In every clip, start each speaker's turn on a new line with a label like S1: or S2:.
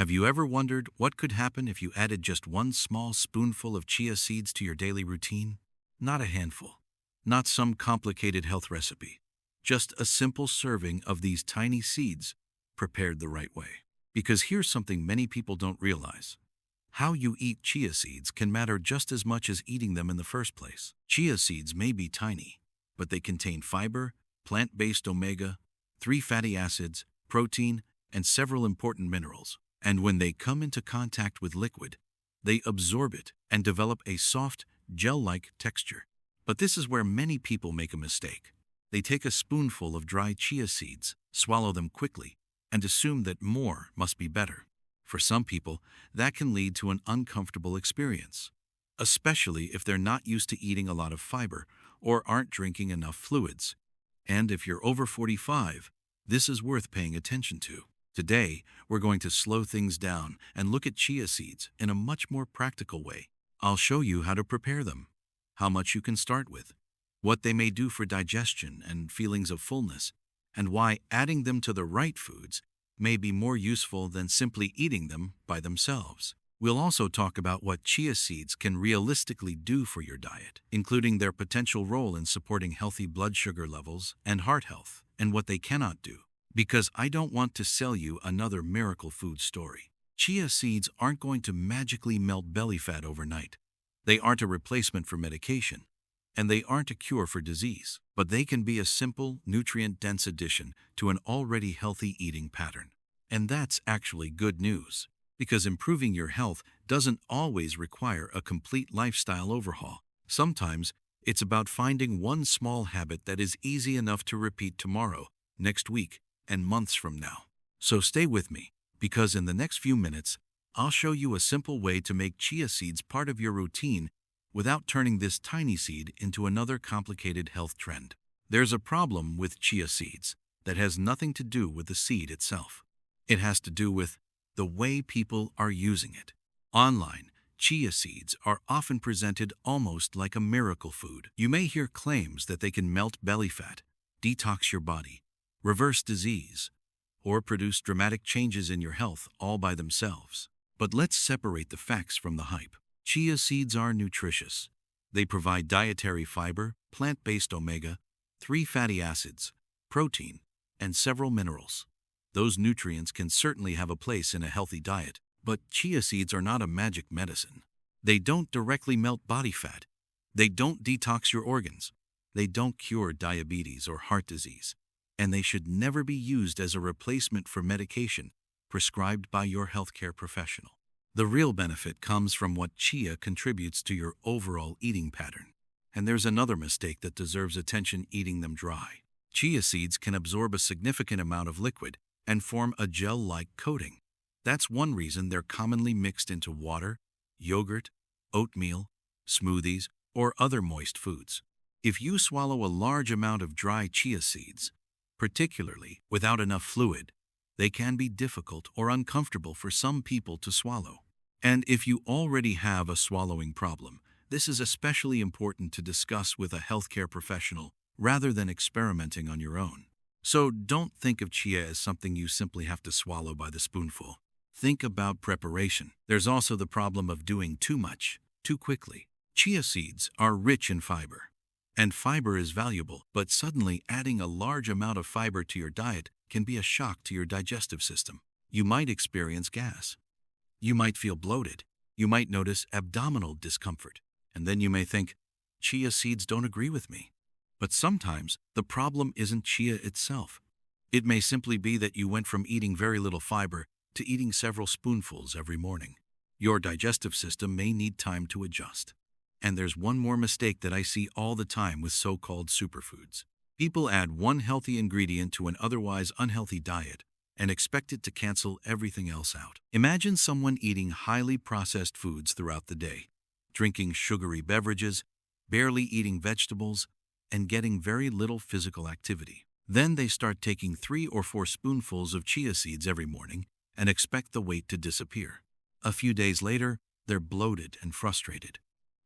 S1: Have you ever wondered what could happen if you added just one small spoonful of chia seeds to your daily routine? Not a handful. Not some complicated health recipe. Just a simple serving of these tiny seeds prepared the right way. Because here's something many people don't realize. How you eat chia seeds can matter just as much as eating them in the first place. Chia seeds may be tiny, but they contain fiber, plant-based omega-3 fatty acids, protein, and several important minerals. And when they come into contact with liquid, they absorb it and develop a soft, gel-like texture. But this is where many people make a mistake. They take a spoonful of dry chia seeds, swallow them quickly, and assume that more must be better. For some people, that can lead to an uncomfortable experience, especially if they're not used to eating a lot of fiber or aren't drinking enough fluids. And if you're over 45, this is worth paying attention to. Today, we're going to slow things down and look at chia seeds in a much more practical way. I'll show you how to prepare them, how much you can start with, what they may do for digestion and feelings of fullness, and why adding them to the right foods may be more useful than simply eating them by themselves. We'll also talk about what chia seeds can realistically do for your diet, including their potential role in supporting healthy blood sugar levels and heart health, and what they cannot do. Because I don't want to sell you another miracle food story. Chia seeds aren't going to magically melt belly fat overnight. They aren't a replacement for medication, and they aren't a cure for disease. But they can be a simple, nutrient-dense addition to an already healthy eating pattern. And that's actually good news, because improving your health doesn't always require a complete lifestyle overhaul. Sometimes it's about finding one small habit that is easy enough to repeat tomorrow, next week, and months from now. So stay with me, because in the next few minutes, I'll show you a simple way to make chia seeds part of your routine without turning this tiny seed into another complicated health trend. There's a problem with chia seeds that has nothing to do with the seed itself. It has to do with the way people are using it. Online, chia seeds are often presented almost like a miracle food. You may hear claims that they can melt belly fat, detox your body, reverse disease, or produce dramatic changes in your health all by themselves. But let's separate the facts from the hype. Chia seeds are nutritious. They provide dietary fiber, plant-based omega-3 fatty acids, protein, and several minerals. Those nutrients can certainly have a place in a healthy diet, but chia seeds are not a magic medicine. They don't directly melt body fat. They don't detox your organs. They don't cure diabetes or heart disease. And they should never be used as a replacement for medication prescribed by your healthcare professional. The real benefit comes from what chia contributes to your overall eating pattern. And there's another mistake that deserves attention: eating them dry. Chia seeds can absorb a significant amount of liquid and form a gel-like coating. That's one reason they're commonly mixed into water, yogurt, oatmeal, smoothies, or other moist foods. If you swallow a large amount of dry chia seeds, particularly without enough fluid, they can be difficult or uncomfortable for some people to swallow. And if you already have a swallowing problem, this is especially important to discuss with a healthcare professional rather than experimenting on your own. So don't think of chia as something you simply have to swallow by the spoonful. Think about preparation. There's also the problem of doing too much, too quickly. Chia seeds are rich in fiber. And fiber is valuable, but suddenly adding a large amount of fiber to your diet can be a shock to your digestive system. You might experience gas. You might feel bloated. You might notice abdominal discomfort. And then you may think, chia seeds don't agree with me. But sometimes the problem isn't chia itself. It may simply be that you went from eating very little fiber to eating several spoonfuls every morning. Your digestive system may need time to adjust. And there's one more mistake that I see all the time with so-called superfoods. People add one healthy ingredient to an otherwise unhealthy diet and expect it to cancel everything else out. Imagine someone eating highly processed foods throughout the day, drinking sugary beverages, barely eating vegetables, and getting very little physical activity. Then they start taking 3 or 4 spoonfuls of chia seeds every morning and expect the weight to disappear. A few days later, they're bloated and frustrated.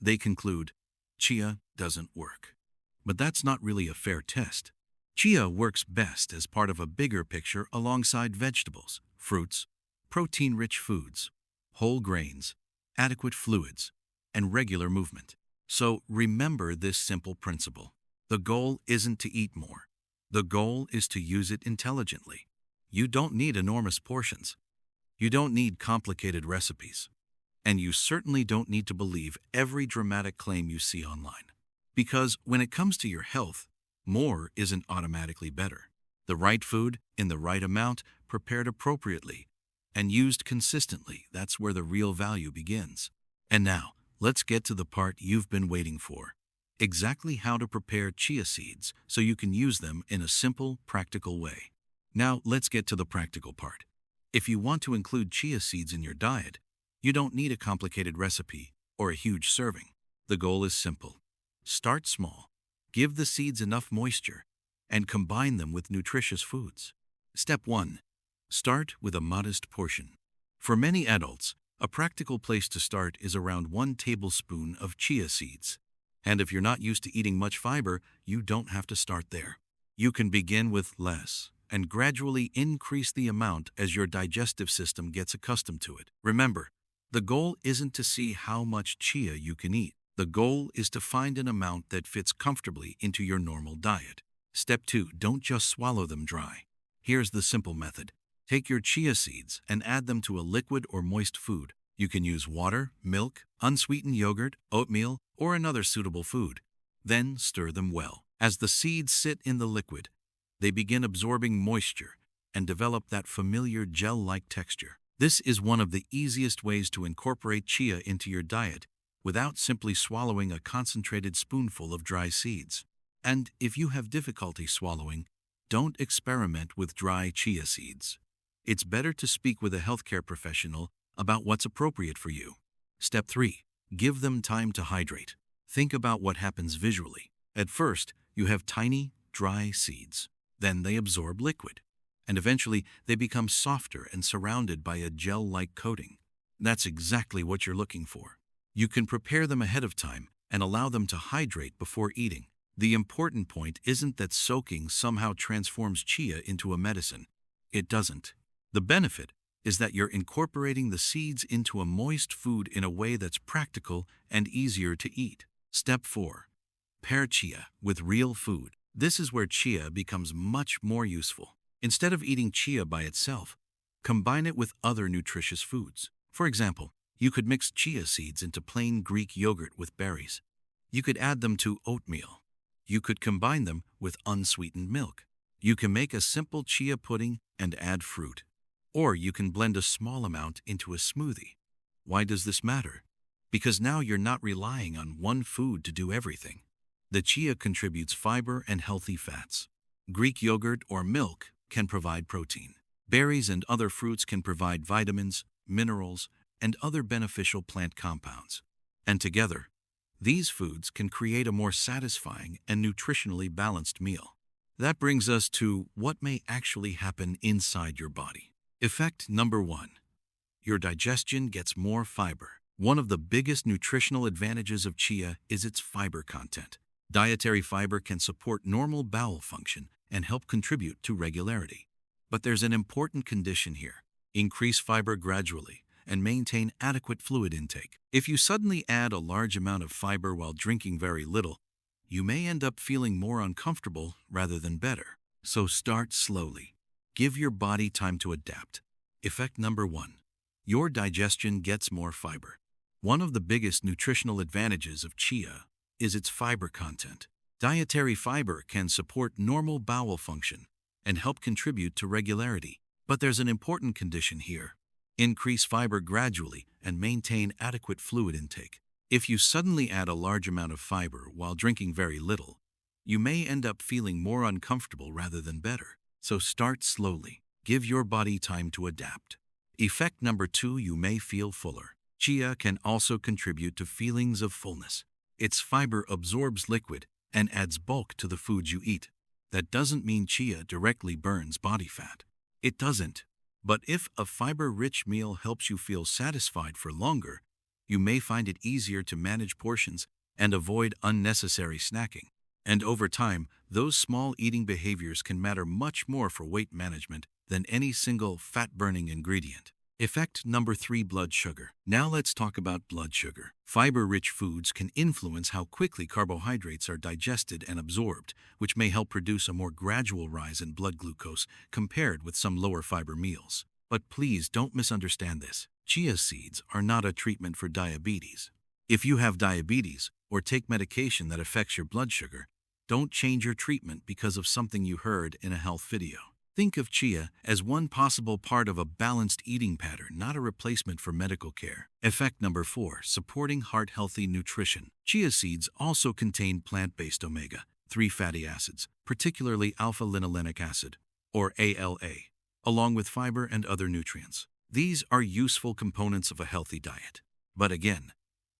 S1: They conclude, chia doesn't work. But that's not really a fair test. Chia works best as part of a bigger picture alongside vegetables, fruits, protein-rich foods, whole grains, adequate fluids, and regular movement. So remember this simple principle. The goal isn't to eat more. The goal is to use it intelligently. You don't need enormous portions. You don't need complicated recipes. And you certainly don't need to believe every dramatic claim you see online. Because when it comes to your health, more isn't automatically better. The right food, in the right amount, prepared appropriately, and used consistently, that's where the real value begins. And now, let's get to the part you've been waiting for. Exactly how to prepare chia seeds so you can use them in a simple, practical way. Now, let's get to the practical part. If you want to include chia seeds in your diet, you don't need a complicated recipe or a huge serving. The goal is simple. Start small, give the seeds enough moisture, and combine them with nutritious foods. Step 1. Start with a modest portion. For many adults, a practical place to start is around 1 tablespoon of chia seeds. And if you're not used to eating much fiber, you don't have to start there. You can begin with less and gradually increase the amount as your digestive system gets accustomed to it. Remember, the goal isn't to see how much chia you can eat. The goal is to find an amount that fits comfortably into your normal diet. Step 2. Don't just swallow them dry. Here's the simple method. Take your chia seeds and add them to a liquid or moist food. You can use water, milk, unsweetened yogurt, oatmeal, or another suitable food. Then stir them well. As the seeds sit in the liquid, they begin absorbing moisture and develop that familiar gel-like texture. This is one of the easiest ways to incorporate chia into your diet without simply swallowing a concentrated spoonful of dry seeds. And if you have difficulty swallowing, don't experiment with dry chia seeds. It's better to speak with a healthcare professional about what's appropriate for you. Step 3. Give them time to hydrate. Think about what happens visually. At first, you have tiny, dry seeds. Then they absorb liquid. And eventually, they become softer and surrounded by a gel-like coating. That's exactly what you're looking for. You can prepare them ahead of time and allow them to hydrate before eating. The important point isn't that soaking somehow transforms chia into a medicine. It doesn't. The benefit is that you're incorporating the seeds into a moist food in a way that's practical and easier to eat. Step 4. Pair chia with real food. This is where chia becomes much more useful. Instead of eating chia by itself, combine it with other nutritious foods. For example, you could mix chia seeds into plain Greek yogurt with berries. You could add them to oatmeal. You could combine them with unsweetened milk. You can make a simple chia pudding and add fruit. Or you can blend a small amount into a smoothie. Why does this matter? Because now you're not relying on one food to do everything. The chia contributes fiber and healthy fats. Greek yogurt or milk can provide protein. Berries and other fruits can provide vitamins, minerals, and other beneficial plant compounds. And together, these foods can create a more satisfying and nutritionally balanced meal. That brings us to what may actually happen inside your body. Effect number 1. Your digestion gets more fiber. One of the biggest nutritional advantages of chia is its fiber content. Dietary fiber can support normal bowel function and help contribute to regularity. But there's an important condition here. Increase fiber gradually and maintain adequate fluid intake. If you suddenly add a large amount of fiber while drinking very little, you may end up feeling more uncomfortable rather than better. So start slowly. Give your body time to adapt. Effect number 1. Your digestion gets more fiber. One of the biggest nutritional advantages of chia is its fiber content. Dietary fiber can support normal bowel function and help contribute to regularity. But there's an important condition here. Increase fiber gradually and maintain adequate fluid intake. If you suddenly add a large amount of fiber while drinking very little, you may end up feeling more uncomfortable rather than better. So start slowly. Give your body time to adapt. Effect number 2, you may feel fuller. Chia can also contribute to feelings of fullness. Its fiber absorbs liquid and adds bulk to the foods you eat. That doesn't mean chia directly burns body fat. It doesn't. But if a fiber-rich meal helps you feel satisfied for longer, you may find it easier to manage portions and avoid unnecessary snacking. And over time, those small eating behaviors can matter much more for weight management than any single fat-burning ingredient. Effect number 3, blood sugar. Now let's talk about blood sugar. Fiber-rich foods can influence how quickly carbohydrates are digested and absorbed, which may help produce a more gradual rise in blood glucose compared with some lower fiber meals. But please don't misunderstand this. Chia seeds are not a treatment for diabetes. If you have diabetes or take medication that affects your blood sugar, don't change your treatment because of something you heard in a health video. Think of chia as one possible part of a balanced eating pattern, not a replacement for medical care. Effect number 4, supporting heart-healthy nutrition. Chia seeds also contain plant-based omega-3 fatty acids, particularly alpha-linolenic acid, or ALA, along with fiber and other nutrients. These are useful components of a healthy diet. But again,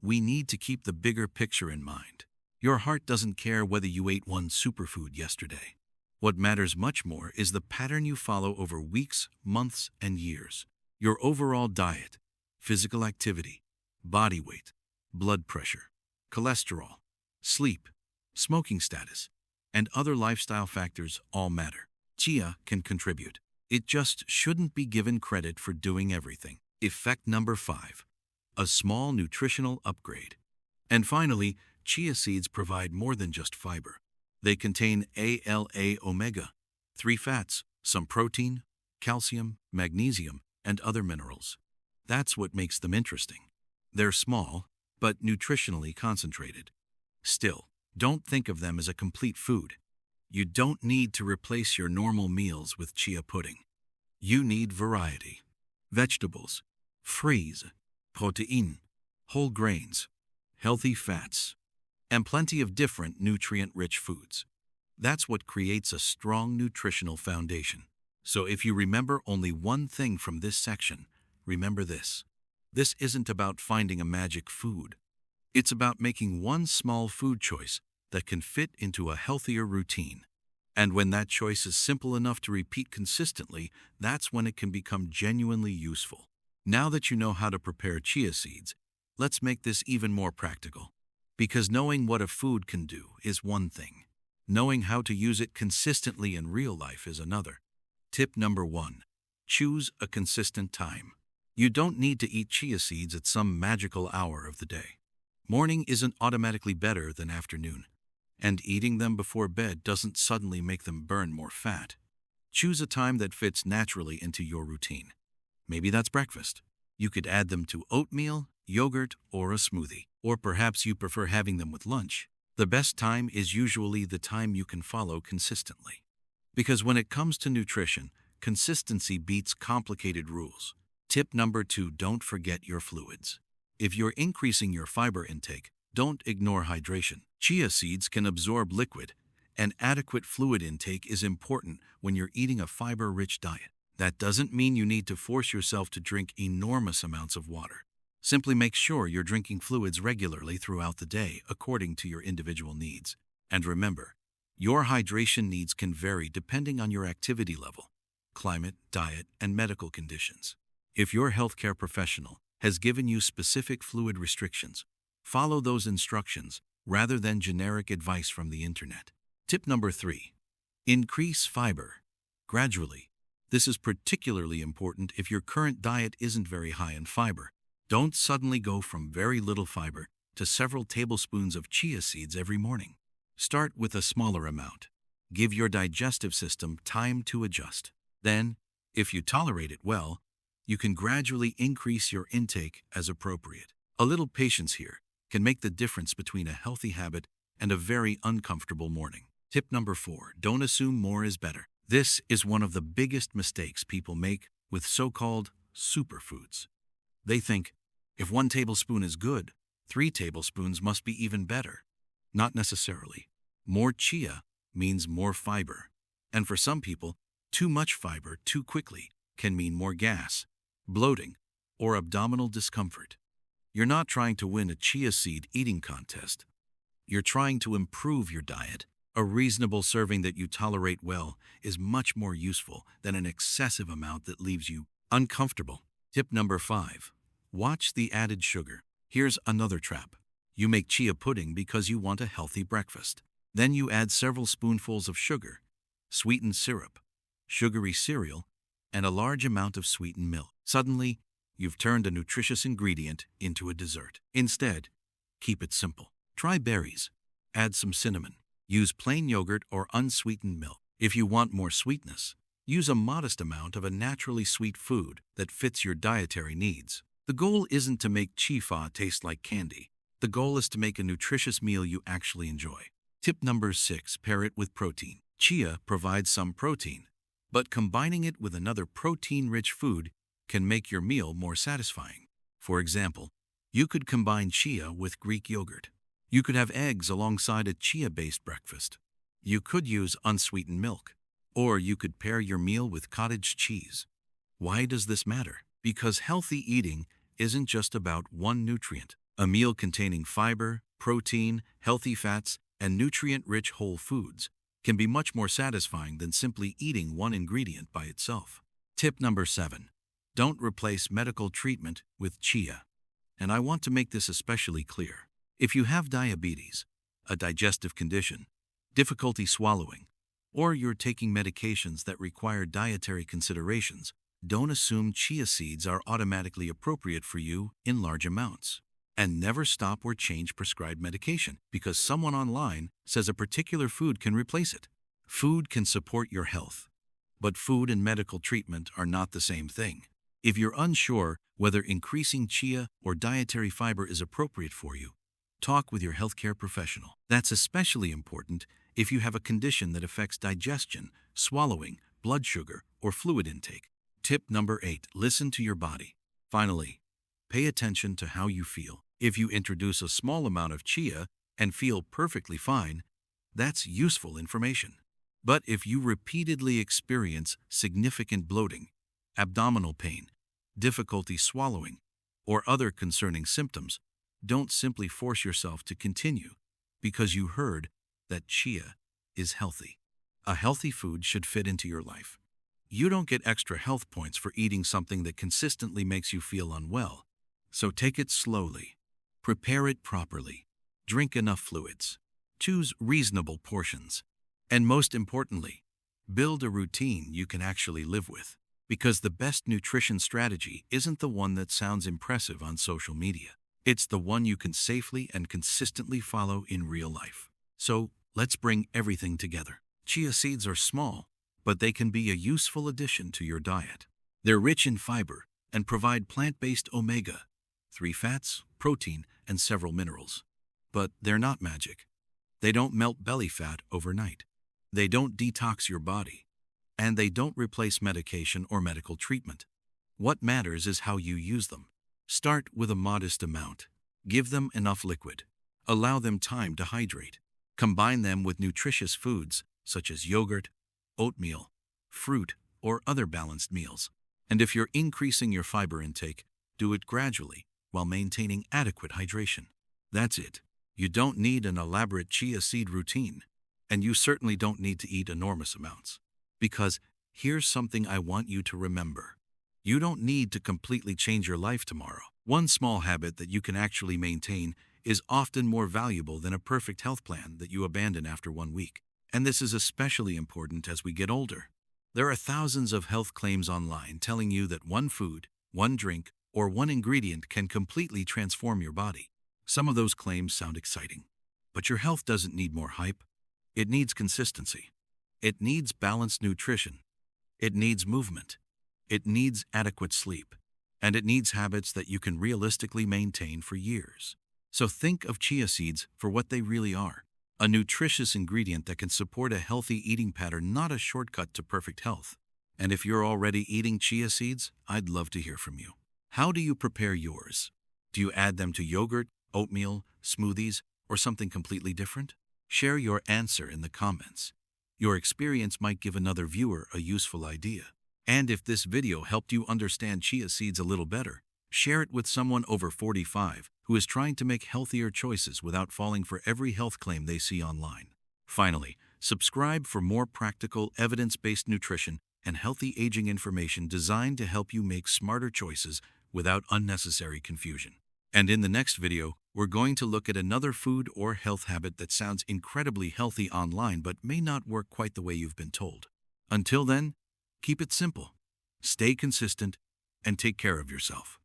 S1: we need to keep the bigger picture in mind. Your heart doesn't care whether you ate one superfood yesterday. What matters much more is the pattern you follow over weeks, months, and years. Your overall diet, physical activity, body weight, blood pressure, cholesterol, sleep, smoking status, and other lifestyle factors all matter. Chia can contribute. It just shouldn't be given credit for doing everything. Effect number 5, a small nutritional upgrade. And finally, chia seeds provide more than just fiber. They contain ALA omega-3 fats, some protein, calcium, magnesium, and other minerals. That's what makes them interesting. They're small, but nutritionally concentrated. Still, don't think of them as a complete food. You don't need to replace your normal meals with chia pudding. You need variety. Vegetables, fruits, protein, whole grains, healthy fats, and plenty of different nutrient-rich foods. That's what creates a strong nutritional foundation. So if you remember only one thing from this section, remember this. This isn't about finding a magic food. It's about making one small food choice that can fit into a healthier routine. And when that choice is simple enough to repeat consistently, that's when it can become genuinely useful. Now that you know how to prepare chia seeds, let's make this even more practical. Because knowing what a food can do is one thing. Knowing how to use it consistently in real life is another. Tip number 1. Choose a consistent time. You don't need to eat chia seeds at some magical hour of the day. Morning isn't automatically better than afternoon, and eating them before bed doesn't suddenly make them burn more fat. Choose a time that fits naturally into your routine. Maybe that's breakfast. You could add them to oatmeal, yogurt, or a smoothie. Or perhaps you prefer having them with lunch. The best time is usually the time you can follow consistently. Because when it comes to nutrition, consistency beats complicated rules. Tip number 2, don't forget your fluids. If you're increasing your fiber intake, don't ignore hydration. Chia seeds can absorb liquid, and adequate fluid intake is important when you're eating a fiber-rich diet. That doesn't mean you need to force yourself to drink enormous amounts of water. Simply make sure you're drinking fluids regularly throughout the day according to your individual needs. And remember, your hydration needs can vary depending on your activity level, climate, diet, and medical conditions. If your healthcare professional has given you specific fluid restrictions, follow those instructions rather than generic advice from the internet. Tip number 3. Increase fiber gradually. This is particularly important if your current diet isn't very high in fiber. Don't suddenly go from very little fiber to several tablespoons of chia seeds every morning. Start with a smaller amount. Give your digestive system time to adjust. Then, if you tolerate it well, you can gradually increase your intake as appropriate. A little patience here can make the difference between a healthy habit and a very uncomfortable morning. Tip number 4, don't assume more is better. This is one of the biggest mistakes people make with so-called superfoods. They think, if 1 tablespoon is good, 3 tablespoons must be even better. Not necessarily. More chia means more fiber. And for some people, too much fiber too quickly can mean more gas, bloating, or abdominal discomfort. You're not trying to win a chia seed eating contest. You're trying to improve your diet. A reasonable serving that you tolerate well is much more useful than an excessive amount that leaves you uncomfortable. Tip number 5. Watch the added sugar. Here's another trap. You make chia pudding because you want a healthy breakfast. Then you add several spoonfuls of sugar, sweetened syrup, sugary cereal, and a large amount of sweetened milk. Suddenly, you've turned a nutritious ingredient into a dessert. Instead, keep it simple. Try berries. Add some cinnamon. Use plain yogurt or unsweetened milk. If you want more sweetness, use a modest amount of a naturally sweet food that fits your dietary needs. The goal isn't to make Chia taste like candy. The goal is to make a nutritious meal you actually enjoy. Tip number 6, pair it with protein. Chia provides some protein, but combining it with another protein-rich food can make your meal more satisfying. For example, you could combine chia with Greek yogurt. You could have eggs alongside a chia-based breakfast. You could use unsweetened milk. Or you could pair your meal with cottage cheese. Why does this matter? Because healthy eating isn't just about one nutrient. A meal containing fiber, protein, healthy fats, and nutrient-rich whole foods can be much more satisfying than simply eating one ingredient by itself. Tip number 7. Don't replace medical treatment with chia. And I want to make this especially clear. If you have diabetes, a digestive condition, difficulty swallowing, or you're taking medications that require dietary considerations, don't assume chia seeds are automatically appropriate for you in large amounts. And never stop or change prescribed medication because someone online says a particular food can replace it. Food can support your health, but food and medical treatment are not the same thing. If you're unsure whether increasing chia or dietary fiber is appropriate for you, talk with your healthcare professional. That's especially important if you have a condition that affects digestion, swallowing, blood sugar, or fluid intake. Tip number 8, listen to your body. Finally, pay attention to how you feel. If you introduce a small amount of chia and feel perfectly fine, that's useful information. But if you repeatedly experience significant bloating, abdominal pain, difficulty swallowing, or other concerning symptoms, don't simply force yourself to continue because you heard that chia is healthy. A healthy food should fit into your life. You don't get extra health points for eating something that consistently makes you feel unwell. So take it slowly. Prepare it properly. Drink enough fluids. Choose reasonable portions. And most importantly, build a routine you can actually live with. Because the best nutrition strategy isn't the one that sounds impressive on social media. It's the one you can safely and consistently follow in real life. So, let's bring everything together. Chia seeds are small, but they can be a useful addition to your diet. They're rich in fiber and provide plant-based omega-3 fats, protein, and several minerals. But they're not magic. They don't melt belly fat overnight. They don't detox your body. And they don't replace medication or medical treatment. What matters is how you use them. Start with a modest amount. Give them enough liquid. Allow them time to hydrate. Combine them with nutritious foods such as yogurt, oatmeal, fruit, or other balanced meals. And if you're increasing your fiber intake, do it gradually while maintaining adequate hydration. That's it. You don't need an elaborate chia seed routine, and you certainly don't need to eat enormous amounts. Because here's something I want you to remember. You don't need to completely change your life tomorrow. One small habit that you can actually maintain is often more valuable than a perfect health plan that you abandon after 1 week. And this is especially important as we get older. There are thousands of health claims online telling you that one food, one drink, or one ingredient can completely transform your body. Some of those claims sound exciting, but your health doesn't need more hype. It needs consistency. It needs balanced nutrition. It needs movement. It needs adequate sleep. And it needs habits that you can realistically maintain for years. So think of chia seeds for what they really are. A nutritious ingredient that can support a healthy eating pattern, not a shortcut to perfect health. And if you're already eating chia seeds, I'd love to hear from you. How do you prepare yours? Do you add them to yogurt, oatmeal, smoothies, or something completely different? Share your answer in the comments. Your experience might give another viewer a useful idea. And if this video helped you understand chia seeds a little better, share it with someone over 45 who is trying to make healthier choices without falling for every health claim they see online. Finally, subscribe for more practical, evidence-based nutrition and healthy aging information designed to help you make smarter choices without unnecessary confusion. And in the next video, we're going to look at another food or health habit that sounds incredibly healthy online but may not work quite the way you've been told. Until then, keep it simple, stay consistent, and take care of yourself.